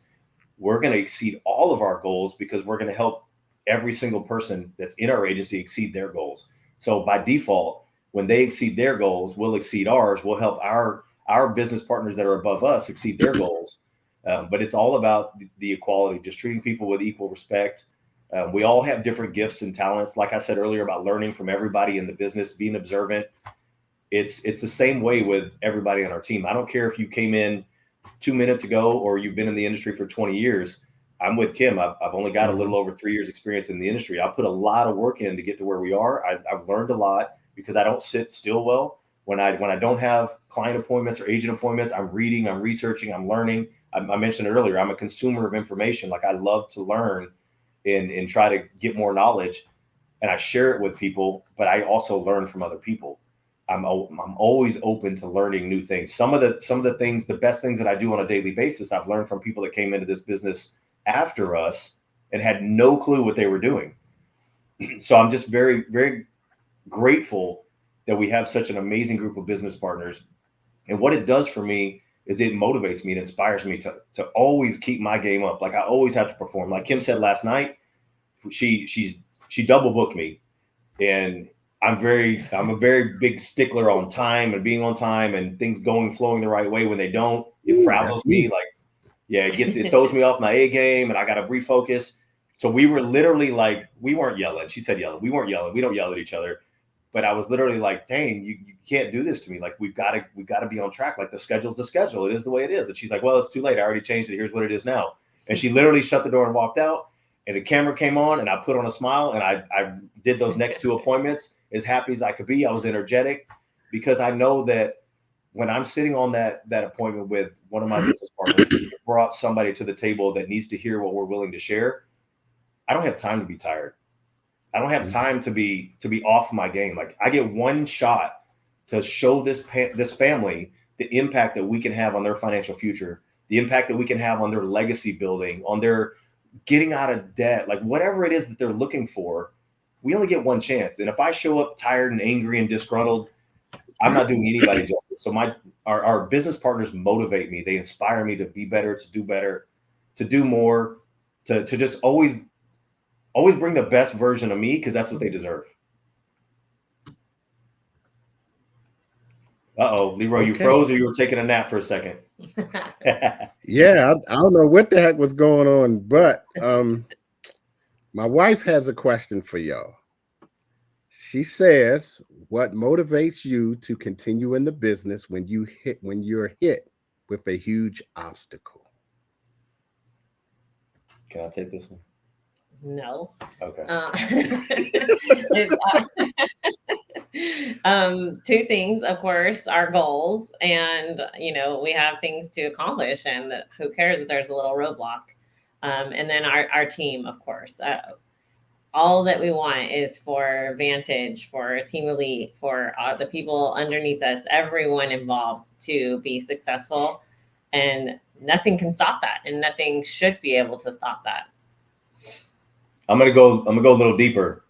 Speaker 2: we're going to exceed all of our goals because we're going to help every single person that's in our agency exceed their goals. So by default, when they exceed their goals, we'll exceed ours. We'll help our business partners that are above us exceed their goals. But it's all about the equality, just treating people with equal respect. We all have different gifts and talents. Like I said earlier about learning from everybody in the business, being observant. It's the same way with everybody on our team. I don't care if you came in 2 minutes ago or you've been in the industry for 20 years. I'm with Kim. I've only got a little over 3 years experience in the industry. I put a lot of work in to get to where we are. I've learned a lot because I don't sit still well. When I don't have client appointments or agent appointments, I'm reading, I'm researching, I'm learning. I mentioned it earlier, I'm a consumer of information. Like I love to learn and try to get more knowledge, and I share it with people, but I also learn from other people. I'm always open to learning new things. Some of the things, the best things that I do on a daily basis, I've learned from people that came into this business after us and had no clue what they were doing. So I'm just very, very grateful that we have such an amazing group of business partners. And what it does for me is it motivates me and inspires me to always keep my game up. Like I always have to perform. Like Kim said last night, she double booked me, and I'm a very big stickler on time and being on time and things flowing the right way. When they don't, it frazzles me. Like, yeah, it throws me off my A game, and I got to refocus. So we were literally like, we weren't yelling. She said yelling. We weren't yelling. We don't yell at each other. But I was literally like, dang, you can't do this to me. Like, we've got to be on track. Like, the schedule's the schedule. It is the way it is. And she's like, well, it's too late. I already changed it. Here's what it is now. And she literally shut the door and walked out. And the camera came on, and I put on a smile, and I did those next 2 appointments as happy as I could be. I was energetic, because I know that when I'm sitting on that appointment with one of my business partners, brought somebody to the table that needs to hear what we're willing to share, I don't have time to be tired. I don't have time to be off my game. Like, I get one shot to show this family the impact that we can have on their financial future, the impact that we can have on their legacy building, on their getting out of debt, like whatever it is that they're looking for. We only get one chance. And if I show up tired and angry and disgruntled, I'm not doing anybody justice. So our business partners motivate me. They inspire me to be better, to do better, to do more, to just always bring the best version of me, because that's what they deserve. Uh-oh, Leroy, you froze, or you were taking a nap for a second?
Speaker 1: Yeah, I don't know what the heck was going on, but my wife has a question for y'all. She says, what motivates you to continue in the business when you're hit with a huge obstacle?
Speaker 2: Can I take this one?
Speaker 3: No.
Speaker 2: Okay.
Speaker 3: Two things, of course, our goals, and we have things to accomplish, and who cares if there's a little roadblock, and then our team, of course. All that we want is for Vantage, for Team Elite, for the people underneath us, everyone involved to be successful, and nothing can stop that, and nothing should be able to stop that.
Speaker 2: I'm gonna go a little deeper.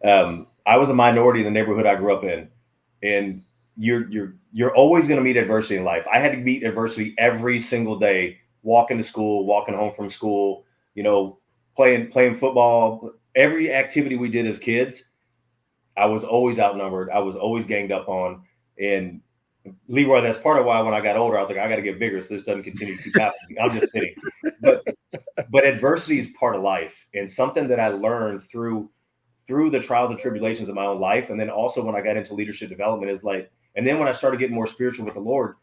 Speaker 2: I was a minority in the neighborhood I grew up in, and you're always gonna meet adversity in life. I had to meet adversity every single day, walking to school, walking home from school, playing football. Every activity we did as kids, I was always outnumbered. I was always ganged up on. And Leroy, that's part of why when I got older, I was like, I got to get bigger so this doesn't continue to keep happening. I'm just kidding. But adversity is part of life, and something that I learned through the trials and tribulations of my own life. And then also when I got into leadership development is like, and then when I started getting more spiritual with the Lord,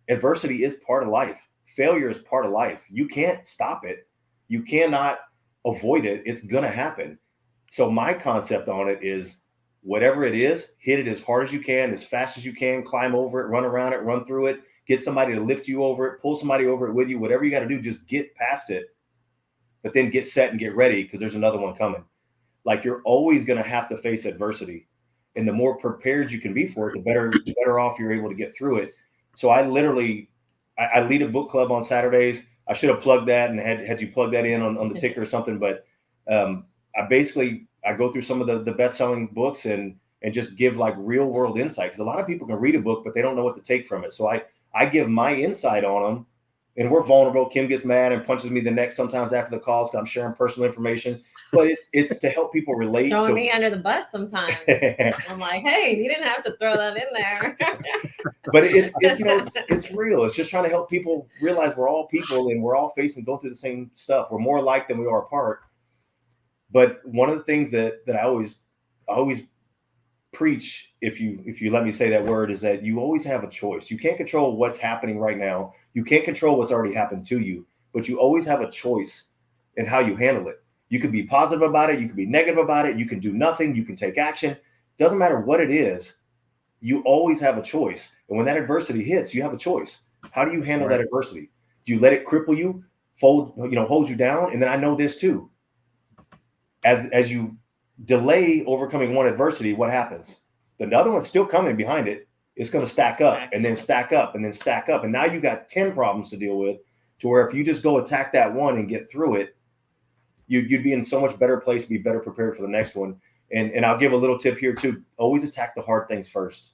Speaker 2: adversity is part of life. Failure is part of life. You can't stop it. You cannot avoid it. It's going to happen. So my concept on it is, whatever it is, hit it as hard as you can, as fast as you can, climb over it, run around it, run through it, get somebody to lift you over it, pull somebody over it with you, whatever you got to do, just get past it, but then get set and get ready, because there's another one coming. Like, you're always going to have to face adversity. And the more prepared you can be for it, the better off you're able to get through it. So I lead a book club on Saturdays. I should have plugged that and had you plug that in on the ticker or something. But I go through some of the best-selling books and just give like real world insight. Because a lot of people can read a book, but they don't know what to take from it. So I give my insight on them, and we're vulnerable. Kim gets mad and punches me in the neck sometimes after the call, so I'm sharing personal information. But it's to help people relate.
Speaker 3: Throwing me under the bus sometimes. I'm like, hey, you didn't have to throw that in there.
Speaker 2: But it's real. It's just trying to help people realize we're all people, and we're all going through the same stuff. We're more alike than we are apart. But one of the things that I always preach, if you let me say that word, is that you always have a choice. You can't control what's happening right now. You can't control what's already happened to you, but you always have a choice in how you handle it. You could be positive about it. You could be negative about it. You can do nothing. You can take action. Doesn't matter what it is. You always have a choice. And when that adversity hits, you have a choice. How do you handle that adversity? Do you let it cripple you, hold you down? And then I know this too. As you delay overcoming one adversity, what happens? The other one's still coming behind it. It's going to stack up and then stack up and then stack up. And now you got 10 problems to deal with, to where if you just go attack that one and get through it, you'd be in so much better place, be better prepared for the next one. And I'll give a little tip here too. Always attack the hard things first,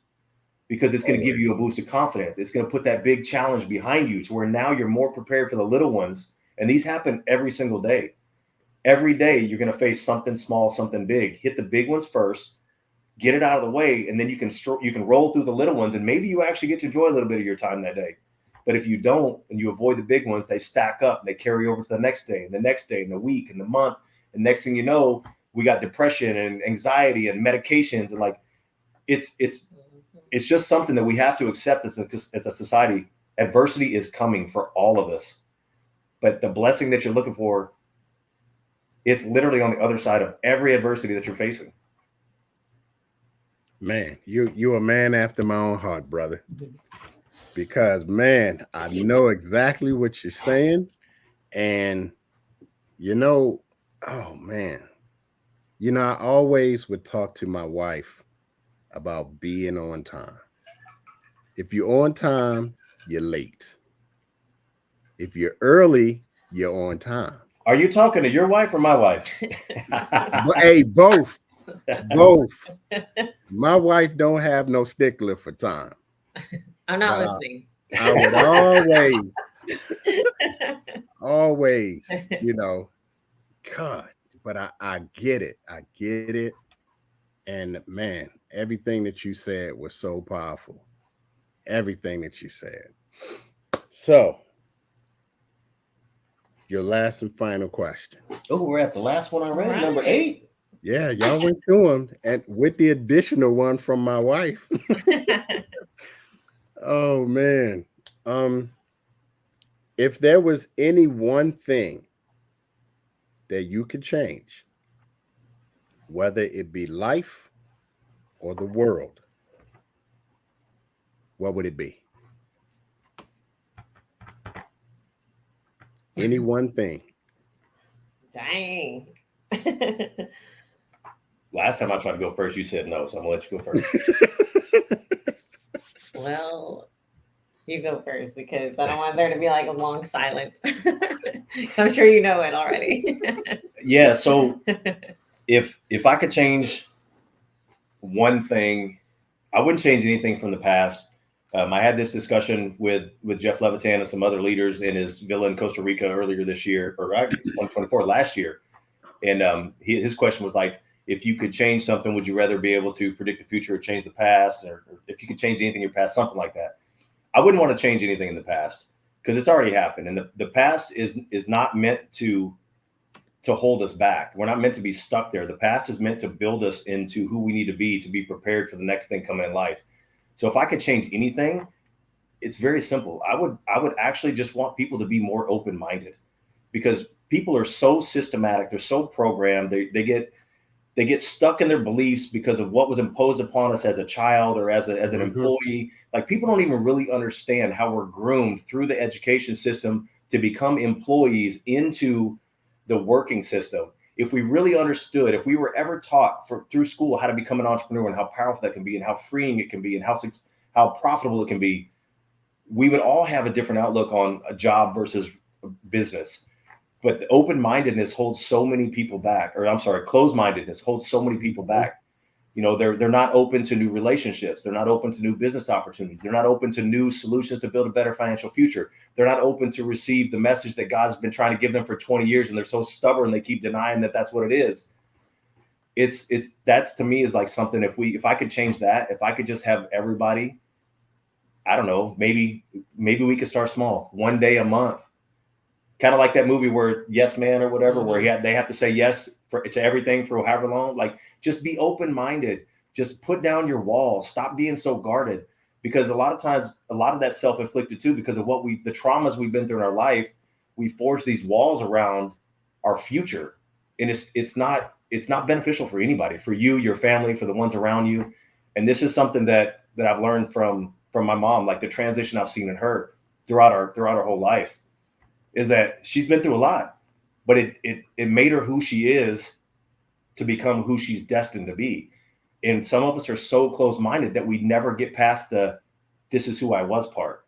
Speaker 2: because it's going to give you a boost of confidence. It's going to put that big challenge behind you, to where now you're more prepared for the little ones. And these happen every single day. Every day you're going to face something small, something big. Hit the big ones first, get it out of the way, and then you can roll through the little ones, and maybe you actually get to enjoy a little bit of your time that day. But if you don't, and you avoid the big ones, they stack up, and they carry over to the next day, and the next day, and the week, and the month. And next thing you know, we got depression and anxiety and medications, and like, it's just something that we have to accept as a society. Adversity is coming for all of us, but the blessing that you're looking for, it's literally on the other side of every adversity that you're facing.
Speaker 1: Man, you're a man after my own heart, brother. Because man, I know exactly what you're saying. And oh man, I always would talk to my wife about being on time. If you're on time, you're late. If you're early, you're on time.
Speaker 2: Are you talking to your wife or my wife?
Speaker 1: But hey, both. My wife don't have no stickler for time.
Speaker 3: I'm not listening.
Speaker 1: I would always, God, but I get it. I get it. And man, everything that you said was so powerful. Everything that you said. So, your last and final question.
Speaker 2: Oh, we're at the last one already,
Speaker 3: Right.
Speaker 2: Number 8.
Speaker 1: Yeah, y'all went through them, and with the additional one from my wife. Oh man. If there was any one thing that you could change, whether it be life or the world, what would it be? Any one thing.
Speaker 3: Dang.
Speaker 2: Last time I tried to go first, you said no, so I'm gonna let you go first.
Speaker 3: Well, you go first because I don't want there to be like a long silence. I'm sure you know it already.
Speaker 2: Yeah, so if I could change one thing, I wouldn't change anything from the past. I had this discussion with Jeff Levitan and some other leaders in his villa in Costa Rica earlier this year, or 2024 last year, and his question was like, if you could change something, would you rather be able to predict the future or change the past, or if you could change anything in your past, something like that? I wouldn't want to change anything in the past because it's already happened, and the past is not meant to hold us back. We're not meant to be stuck there. The past is meant to build us into who we need to be prepared for the next thing coming in life. So if I could change anything, it's very simple. I would actually just want people to be more open-minded, because people are so systematic. They're so programmed. They get stuck in their beliefs because of what was imposed upon us as a child or as an employee. Like, people don't even really understand how we're groomed through the education system to become employees into the working system. If we really understood, if we were ever taught through school how to become an entrepreneur and how powerful that can be and how freeing it can be and how profitable it can be, we would all have a different outlook on a job versus business. But the open-mindedness holds so many people back, or I'm sorry, closed-mindedness holds so many people back. They're not open to new relationships. They're not open to new business opportunities. They're not open to new solutions to build a better financial future. They're not open to receive the message that God's been trying to give them for 20 years, and they're so stubborn they keep denying that that's what it is. That's, to me, is like something, if I could change that, if I could just have everybody, I don't know, maybe we could start small, one day a month. Kind of like that movie where Yes Man or whatever, where they have to say yes to everything for however long. Like, just be open-minded. Just put down your walls. Stop being so guarded, because a lot of times, a lot of that self-inflicted too, because of the traumas we've been through in our life. We forge these walls around our future, and it's not beneficial for anybody, for you, your family, for the ones around you. And this is something that I've learned from my mom, like the transition I've seen in her throughout her whole life, is that she's been through a lot, but it made her who she is to become who she's destined to be. And some of us are so close-minded that we never get past the "this is who I was" part.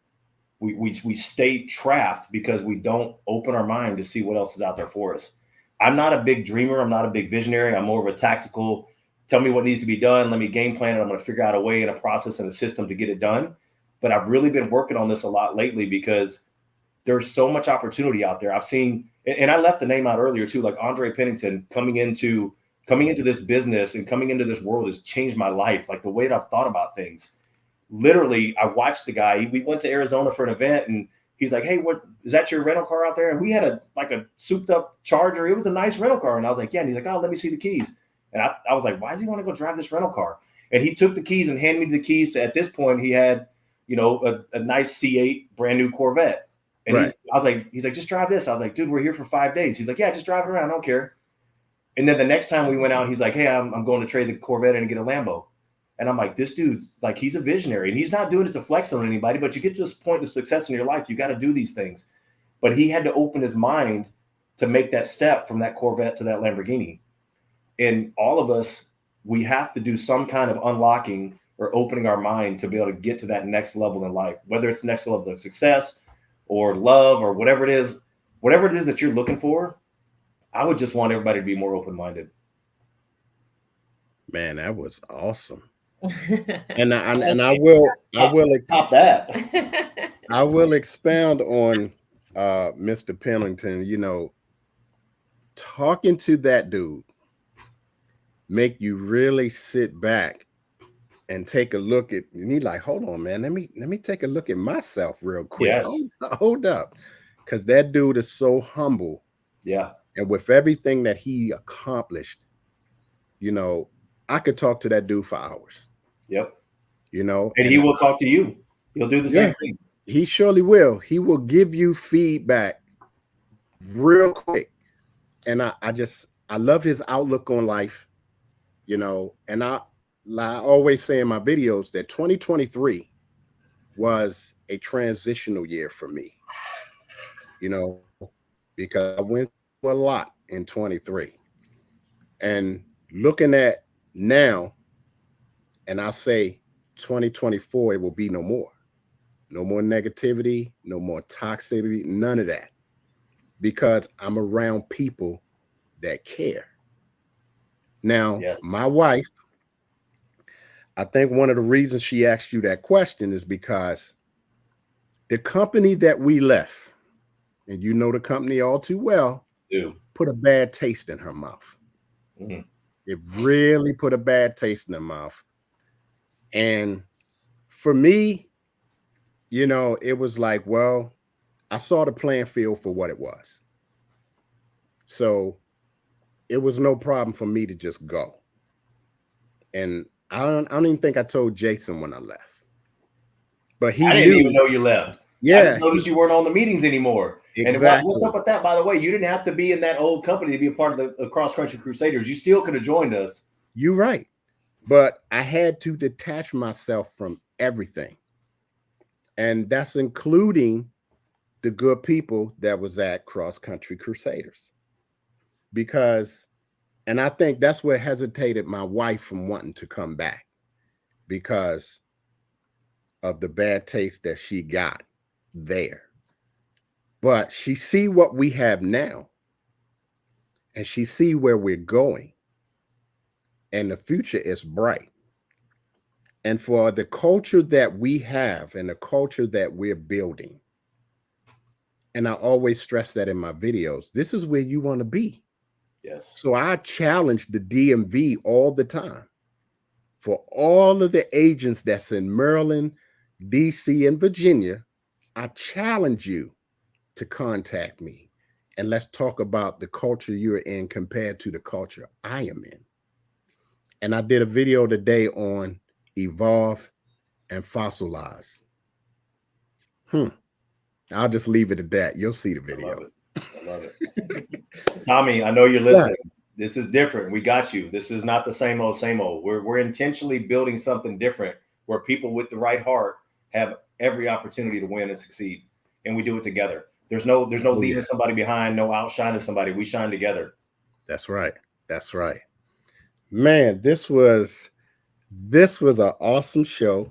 Speaker 2: We stay trapped because we don't open our mind to see what else is out there for us. I'm not a big dreamer. I'm not a big visionary. I'm more of a tactical, tell me what needs to be done. Let me game plan it. I'm going to figure out a way and a process and a system to get it done. But I've really been working on this a lot lately, because there's so much opportunity out there. I've seen, and I left the name out earlier too, like Andre Pennington coming into this business and coming into this world has changed my life. Like, the way that I've thought about things. Literally, I watched the guy. We went to Arizona for an event, and he's like, "Hey, what is that, your rental car out there?" And we had a souped up Charger. It was a nice rental car. And I was like, "Yeah." And he's like, "Oh, let me see the keys." And I was like, "Why does he want to go drive this rental car?" And he took the keys and handed me the keys to, at this point, he had, you know, a nice C8 brand new Corvette. And
Speaker 1: Right.
Speaker 2: he's like, just drive this. I was like, dude, we're here for 5 days. He's like, yeah, just drive it around. I don't care. And then the next time we went out, he's like, hey, I'm going to trade the Corvette and get a Lambo. And I'm like, this dude's like, he's a visionary, and he's not doing it to flex on anybody, but you get to this point of success in your life, you got to do these things. But he had to open his mind to make that step from that Corvette to that Lamborghini. And all of us, we have to do some kind of unlocking or opening our mind to be able to get to that next level in life, whether it's next level of success or love or whatever it is that you're looking for. I would just want everybody to be more open-minded.
Speaker 1: Man, that was awesome. And I will
Speaker 2: top that.
Speaker 1: I will expound on Mr. Pennington. You know, talking to that dude make you really sit back and take a look at, and he like, hold on, man, let me take a look at myself real quick.
Speaker 2: Yes.
Speaker 1: Hold up, because that dude is so humble.
Speaker 2: Yeah.
Speaker 1: And with everything that he accomplished, you know, I could talk to that dude for hours.
Speaker 2: Yep.
Speaker 1: You know,
Speaker 2: and he will talk to you. He'll do the same thing.
Speaker 1: He surely will. He will give you feedback real quick. And I love his outlook on life, you know, and I always say in my videos that 2023 was a transitional year for me, you know, because I went through a lot in 23. And looking at now, and I say 2024, it will be no more. No more negativity, no more toxicity, none of that. Because I'm around people that care. Now, my wife, I think one of the reasons she asked you that question is because the company that we left, and you know the company all too well, put a bad taste in her mouth. Mm-hmm. It really put a bad taste in her mouth. And for me, you know, it was like, well, I saw the playing field for what it was. So it was no problem for me to just go. And I don't even think I told Jason when I left. But he
Speaker 2: didn't even know you left.
Speaker 1: Yeah.
Speaker 2: I just noticed you weren't on the meetings anymore.
Speaker 1: Exactly.
Speaker 2: And what's up with that, by the way? You didn't have to be in that old company to be a part of the Cross Country Crusaders. You still could have joined us.
Speaker 1: You're right. But I had to detach myself from everything. And that's including the good people that was at Cross Country Crusaders. Because, and I think that's what hesitated my wife from wanting to come back, because of the bad taste that she got there. But she see what we have now, and she see where we're going, and the future is bright. And for the culture that we have and the culture that we're building, and I always stress that in my videos, this is where you want to be.
Speaker 2: Yes.
Speaker 1: So I challenge the DMV all the time. For all of the agents that's in Maryland, DC, and Virginia, I challenge you to contact me, and let's talk about the culture you're in compared to the culture I am in. And I did a video today on evolve and fossilize. I'll just leave it at that. You'll see the video.
Speaker 2: I love it. Tommy, I know you're listening. Yeah. This is different. We got you. This is not the same old, same old. We're intentionally building something different where people with the right heart have every opportunity to win and succeed. And we do it together. There's no leaving somebody behind, no outshining somebody. We shine together.
Speaker 1: That's right. That's right. Man, this was an awesome show.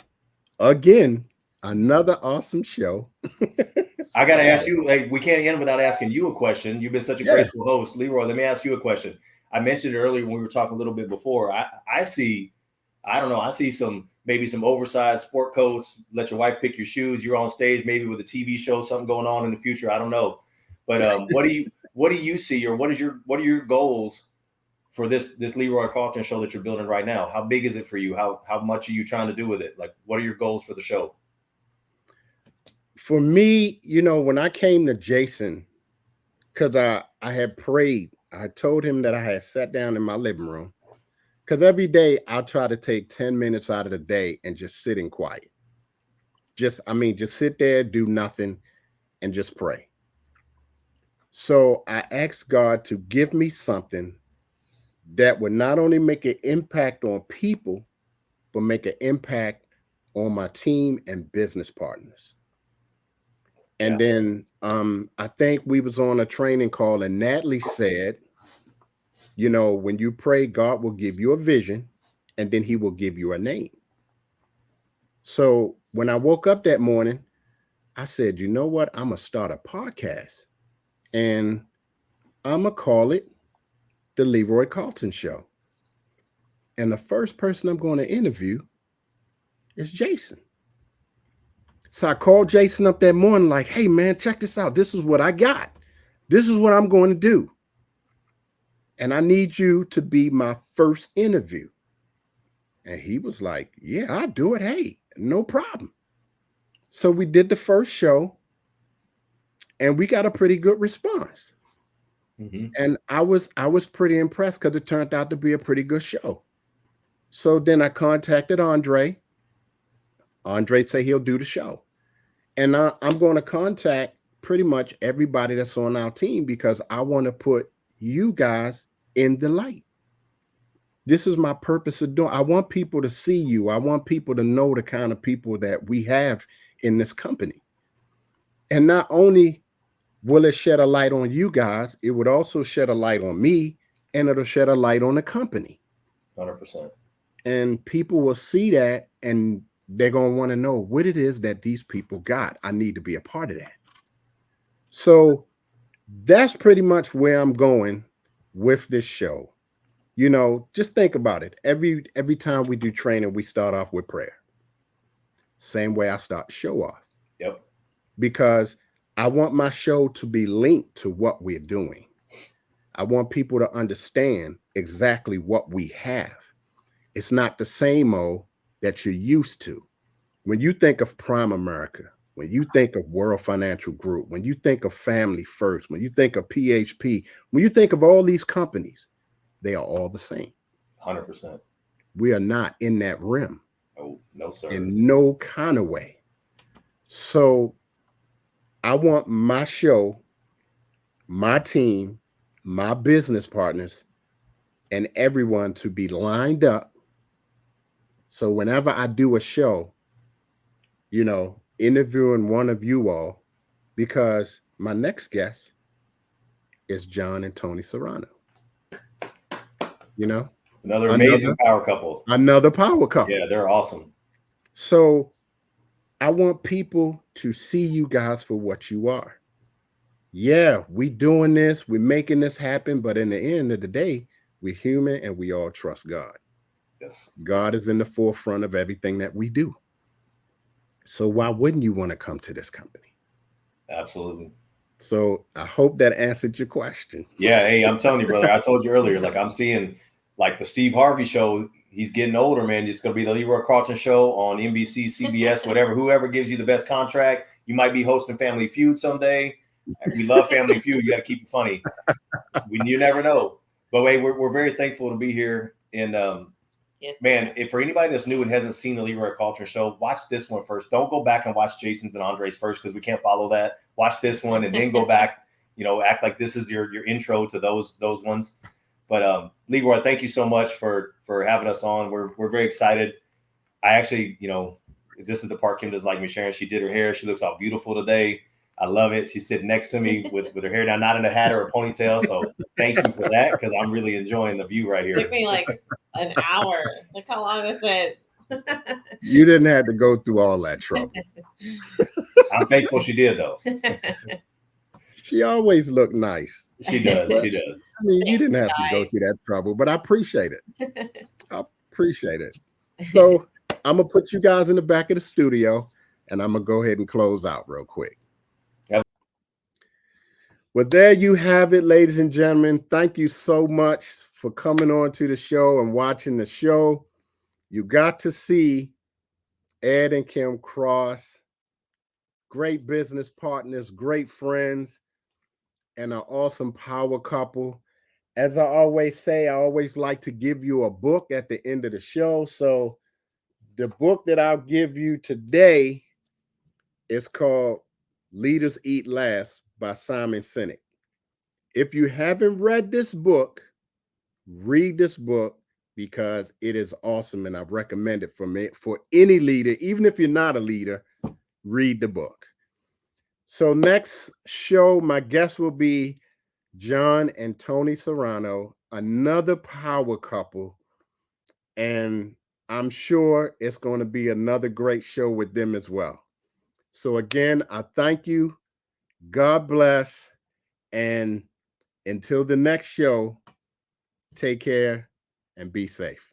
Speaker 1: Again, another awesome show.
Speaker 2: I got to ask you, like, we can't end without asking you a question. You've been such a graceful host. Leroy, let me ask you a question. I mentioned it earlier when we were talking a little bit before. I see maybe some oversized sport coats. Let your wife pick your shoes. You're on stage, maybe with a TV show, something going on in the future. I don't know. But what do you see, or what are your goals for this Leroy Carlton show that you're building right now? How big is it for you? How much are you trying to do with it? Like, what are your goals for the show?
Speaker 1: For me, you know, when I came to Jason, because I had prayed, I told him that I had sat down in my living room, Because every day I'll try to take 10 minutes out of the day and just sit in quiet. Just sit there, do nothing, and just pray. So I asked God to give me something that would not only make an impact on people, but make an impact on my team and business partners. And then I think we was on a training call and Natalie said, when you pray, God will give you a vision and then he will give you a name. So when I woke up that morning, I said, you know what? I'm going to start a podcast and I'm going to call it the Leroy Carlton Show. And the first person I'm going to interview is Jason. So I called Jason up that morning like, hey, man, check this out. This is what I got. This is what I'm going to do. And I need you to be my first interview. And he was like, yeah, I'll do it. Hey, no problem. So we did the first show and we got a pretty good response. Mm-hmm. And I was pretty impressed because it turned out to be a pretty good show. So then I contacted Andre. Andre said he'll do the show. And I'm going to contact pretty much everybody that's on our team because I want to put you guys in the light. This is my purpose of doing. I want people to see you. I want people to know the kind of people that we have in this company. And not only will it shed a light on you guys, it would also shed a light on me and it'll shed a light on the company.
Speaker 2: 100%.
Speaker 1: And people will see that and they're going to want to know what it is that these people got. I need to be a part of that. So that's pretty much where I'm going with this show. Just think about it. Every time we do training, we start off with prayer. Same way I start the show off.
Speaker 2: Yep.
Speaker 1: Because I want my show to be linked to what we're doing. I want people to understand exactly what we have. It's not the same old that you're used to. When you think of Prime America, when you think of World Financial Group, when you think of Family First, when you think of PHP, when you think of all these companies, they are all the same.
Speaker 2: 100%.
Speaker 1: We are not in that rim.
Speaker 2: Oh, no, sir.
Speaker 1: In no kind of way. So I want my show, my team, my business partners, and everyone to be lined up. So whenever I do a show, interviewing one of you all, because my next guest is John and Tony Serrano.
Speaker 2: Another amazing power couple.
Speaker 1: Another power couple.
Speaker 2: Yeah, they're awesome.
Speaker 1: So I want people to see you guys for what you are. Yeah, we doing this, we're making this happen, but in the end of the day, we're human and we all trust God.
Speaker 2: Yes.
Speaker 1: God is in the forefront of everything that we do. So why wouldn't you want to come to this company?
Speaker 2: Absolutely.
Speaker 1: So I hope that answered your question.
Speaker 2: Yeah. Hey, I'm telling you, brother, I told you earlier, like I'm seeing like the Steve Harvey show. He's getting older, man. It's going to be the Leroy Carlton show on NBC, CBS, whatever, whoever gives you the best contract. You might be hosting Family Feud someday. We love Family Feud. You got to keep it funny. You never know. But wait, we're very thankful to be here. And yes, man, if for anybody that's new and hasn't seen the Leroy Carlton show, watch this one first. Don't go back and watch Jason's and Andre's first because we can't follow that. Watch this one and then go back. Act like this is your intro to those ones. But Leroy, thank you so much for having us on. We're very excited. I actually, this is the part Kim doesn't like me sharing. She did her hair. She looks all beautiful today. I love it. She's sitting next to me with her hair down, not in a hat or a ponytail. So thank you for that because I'm really enjoying the view right here.
Speaker 3: It took me like an hour. Look how long this is.
Speaker 1: You didn't have to go through all that trouble.
Speaker 2: I'm thankful she did, though.
Speaker 1: She always looked nice.
Speaker 2: She does. She does.
Speaker 1: I mean, you didn't have to go through that trouble, but I appreciate it. I appreciate it. So I'm going to put you guys in the back of the studio, and I'm going to go ahead and close out real quick. Yep. Well, there you have it, ladies and gentlemen. Thank you so much for coming on to the show and watching the show. You got to see Ed and Kim Cross, great business partners, great friends, and an awesome power couple. as I always say, I always like to give you a book at the end of the show. So the book that I'll give you today is called Leaders Eat Last by Simon Sinek. If you haven't read this book, read this book because it is awesome and I recommend it for any leader. Even if you're not a leader, read the book. So next show, my guest will be John and Tony Serrano, another power couple. And I'm sure it's going to be another great show with them as well. So again, I thank you. God bless. And until the next show, take care and be safe.